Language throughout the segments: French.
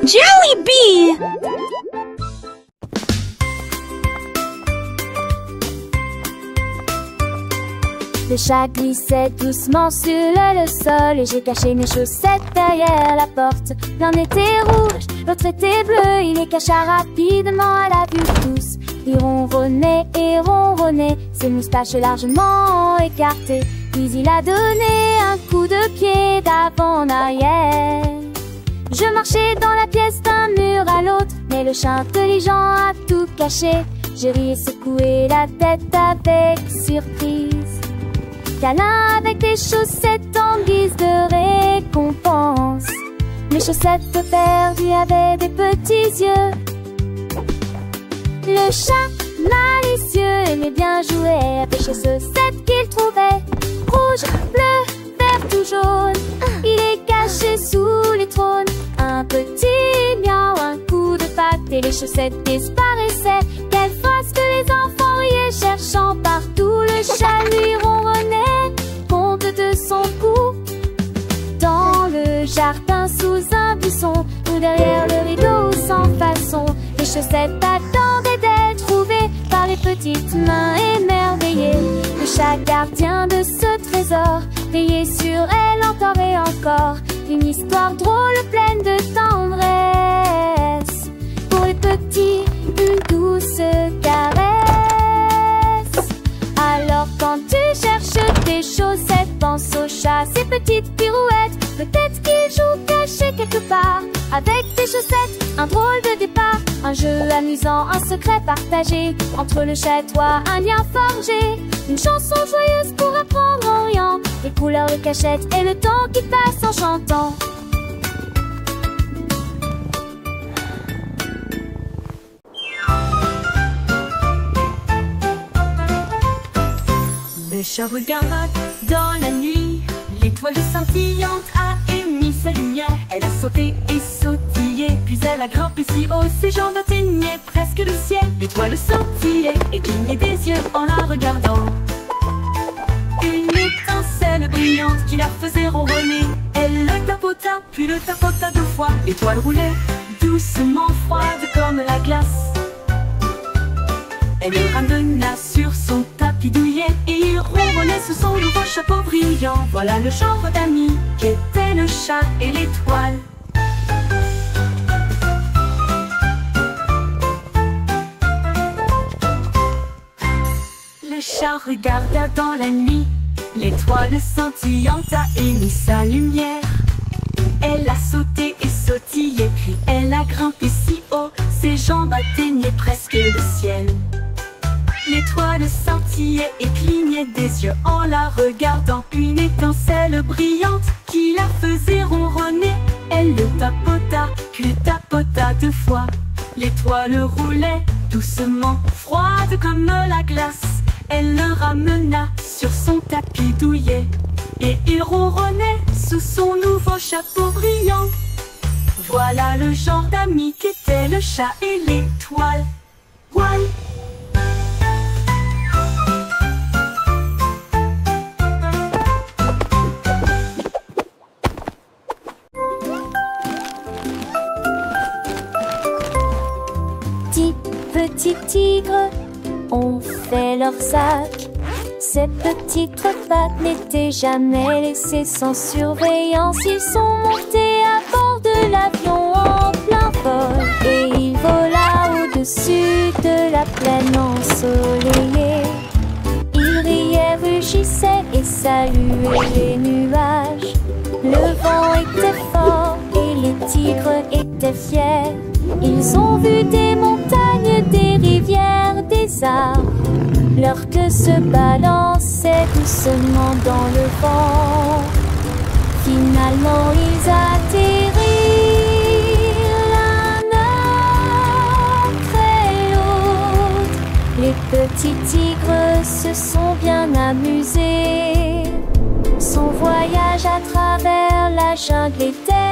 Jollibee! Le chat glissait doucement sur le sol et j'ai caché mes chaussettes derrière la porte. L'un était rouge, l'autre était bleu, il les cacha rapidement à la vue de tous. Il ronronnait et ronronnait, ses moustaches largement écartées. Puis il a donné un coup de pied d'avant en arrière. Je marchais dans la pièce d'un mur à l'autre, mais le chat intelligent a tout caché. J'ai ri et secoué la tête avec surprise. Câlin avec des chaussettes en guise de récompense. Mes chaussettes perdues avaient des petits yeux. Le chat malicieux aimait bien jouer avec les chaussettes qu'il trouvait. Rouge, bleu, vert ou jaune, il est caché sous les trônes. Un petit miaou, un coup de patte et les chaussettes disparaissaient. Quelle face que les enfants riaient, cherchant partout le chat lui ronronnait, compte de son cou. Dans le jardin, sous un buisson, ou derrière le rideau sans façon, les chaussettes attendaient d'être trouvées par les petites mains émerveillées. Le chat gardien de ce trésor veillait sur elle encore et encore. Une histoire drôle pleine de tendresse. Pour les petits, une douce caresse. Alors quand tu cherches tes chaussettes, pense au chat, ses petites pirouettes. Peut-être qu'il joue caché quelque part avec tes chaussettes, un drôle de départ. Un jeu amusant, un secret partagé entre le chat et toi, un lien forgé. Une chanson joyeuse pour apprendre en riant, les couleurs, les cachettes et le temps qui passe en chantant. Le chat regarde dans la nuit, l'étoile scintillante a émis sa lumière. Elle a sauté et sautillé, puis elle a grimpé si haut, ses jambes atteignaient presque le ciel. L'étoile scintillait et clignait des yeux en la regardant. Une étincelle brillante qui la faisait ronronner. Elle le tapota, puis le tapota deux fois. L'étoile roulait doucement, froide comme la glace. Elle le ramena sur son tapis douillet et il ronronnait sous son nouveau chapeau brillant. Voilà le genre d'amis qu'étaient le chat et l'étoile. Le chat regarda dans la nuit, l'étoile scintillante a émis sa lumière. Elle a sauté et sautillé, puis elle a grimpé si haut, ses jambes atteignaient presque le ciel. L'étoile scintillait et clignait des yeux en la regardant. Une étincelle brillante qui la faisait ronronner. Elle le tapota, puis le tapota deux fois. L'étoile roulait doucement, froide comme la glace. Elle le ramena sur son tapis douillet et il ronronnait sous son nouveau chapeau brillant. Voilà le genre d'amis qu'étaient le chat et l'étoile. One. Petits tigres ont fait leur sac. Ces petites pattes n'étaient jamais laissées sans surveillance. Ils sont montés à bord de l'avion en plein vol et il vola au-dessus de la plaine ensoleillée. Il riait, rugissait et saluait les nuages. Le vent était fort et les tigres étaient fiers. Ils ont vu des montagnes, des rivières, des arbres. Leur queue se balançait doucement dans le vent. Finalement ils atterrirent l'un après l'autre. Les petits tigres se sont bien amusés. Son voyage à travers la jungle est terminé.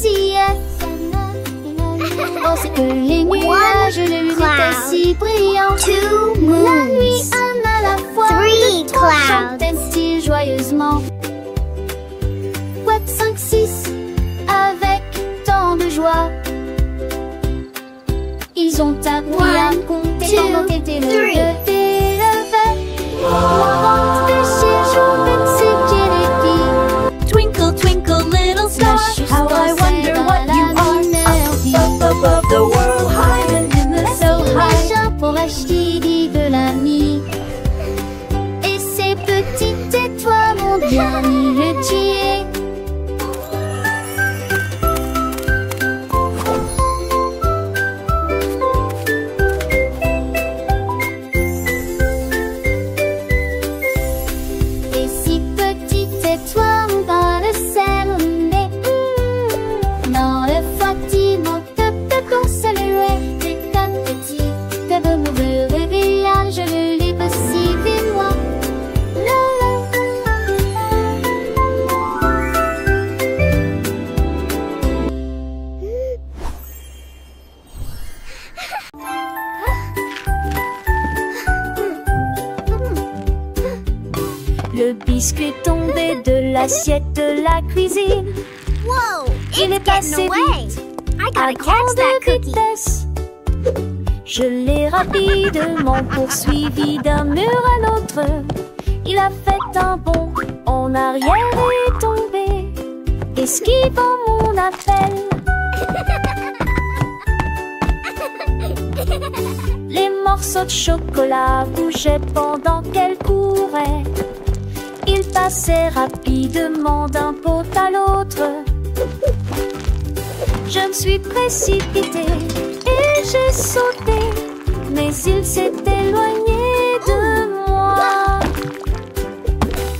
sillait. Oh, c'est que les nuages, le lune était si brillant. La nuit, un à la fois, Three trois clouds. chantaient-ils joyeusement. 4, 5, 6, avec tant de joie. Ils ont appris à compter pendant qu'était le three. lever, le Laurent, péché, joue, c'est Kennedy. Twinkle, twinkle, little star, how I wonder what you are. Up above the world, high and in the so high. Machin pour acheter de l'ami. Et ces petites étoiles ont bien mis le tuer. Et si petites étoiles dans le ciel, mais dans le fatiguement de saluer des quatre petits de mourir réveillage, je l'ai possible et moi. Le biscuit tombé de l'assiette de la cuisine. Whoa, Il est it's getting passé away. vite, I à gotta catch that grande cookie. vitesse. Je l'ai rapidement poursuivi d'un mur à l'autre. Il a fait un bond en arrière et est tombé, esquivant mon appel. Les morceaux de chocolat bougeaient pendant qu'elle courait. Il passait rapidement d'un pot à l'autre. Je me suis précipitée et j'ai sauté, mais il s'est éloigné de moi.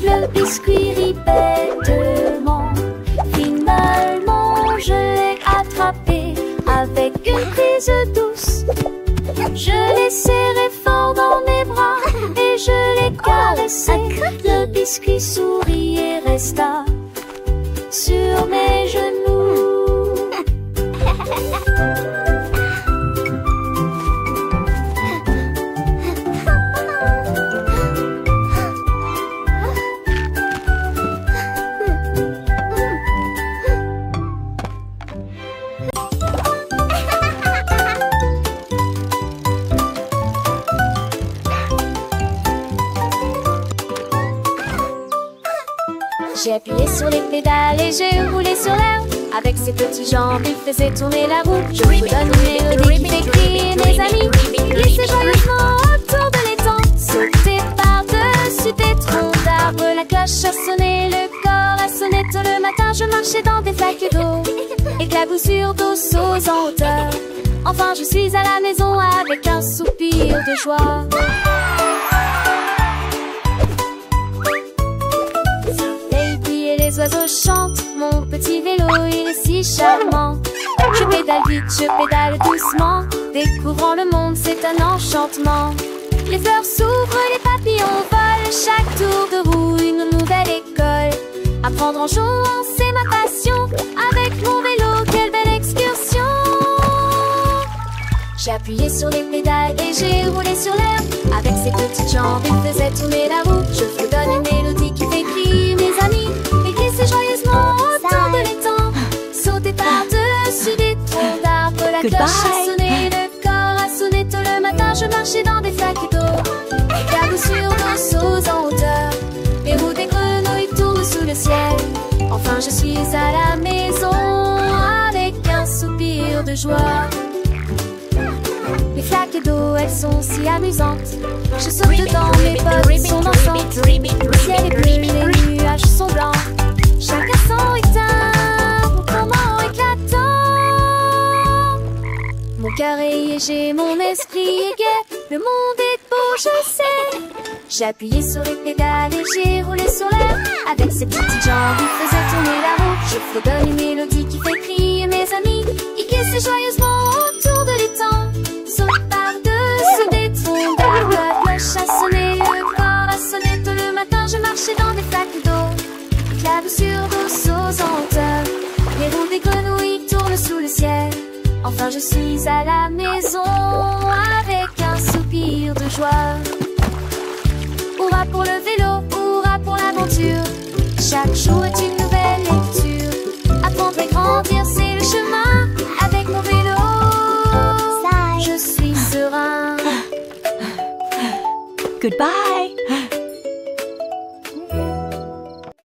Le biscuit rit bêtement. Finalement, je l'ai attrapé avec une prise douce. Je l'ai serré fort dans mes bras et je l'ai caressé. Le biscuit sourit et resta sur mes genoux. J'ai appuyé sur les pédales et j'ai roulé sur l'herbe. Avec ses petites jambes, il faisait tourner la roue. Je vous donne une mélodie qui fait crier mes amis. Glissez joyeusement autour de l'étang. Sauter par-dessus des troncs d'arbres. La cloche a sonné, le corps a sonné. Tôt le matin, je marchais dans des flaques d'eau. Éclaboussures d'eau sauts en hauteur. Enfin, je suis à la maison avec un soupir de joie. Les oiseaux chantent, mon petit vélo il est si charmant. Je pédale vite, je pédale doucement, découvrant le monde c'est un enchantement. Les fleurs s'ouvrent, les papillons volent, chaque tour de roue une nouvelle école. Apprendre en jouant c'est ma passion, avec mon vélo quelle belle excursion. J'ai appuyé sur les pédales et j'ai roulé sur l'herbe. Avec ses petites jambes il faisait tourner la roue. Je vous donne une mélodie qui fait crier mes amis. Glissez joyeusement autour de l'étang. Sauter par-dessus des troncs d'arbres. La cloche a sonné, le corps a sonné. Tôt le matin, je marchais dans des flaques d'eau. Éclaboussures d'eau sauts en hauteur. Les roues des grenouilles tournent sous le ciel. Enfin, je suis à la maison avec un soupir de joie. Les flaques d'eau, elles sont si amusantes. Je saute dedans, mes potes sont dansantes. Le ciel est bleu, les nuages sont blancs. Chaque instant est un moment éclatant. Mon cœur est léger, mon esprit est gai. Le monde est beau, je sais. J'ai appuyé sur les pédales et j'ai roulé sur l'air. Avec ses petites jambes, il faisait tourner la roue. Je fredonne une mélodie qui fait crier mes amis. Il glissait joyeusement autour de l'étang. Saute par-dessus des troncs d'arbres. La cloche a sonné, le corps a sonné. Tôt le matin, je marchais dans des flaques d'eau. Éclaboussures d'eau sauts en hauteur. Les roues des grenouilles tournent sous le ciel. Enfin je suis à la maison avec un soupir de joie. Hurrah pour le vélo, hurrah pour l'aventure. Chaque jour est une nouvelle lecture. Apprendre et grandir, c'est le chemin. Avec mon vélo, je suis serein. Goodbye.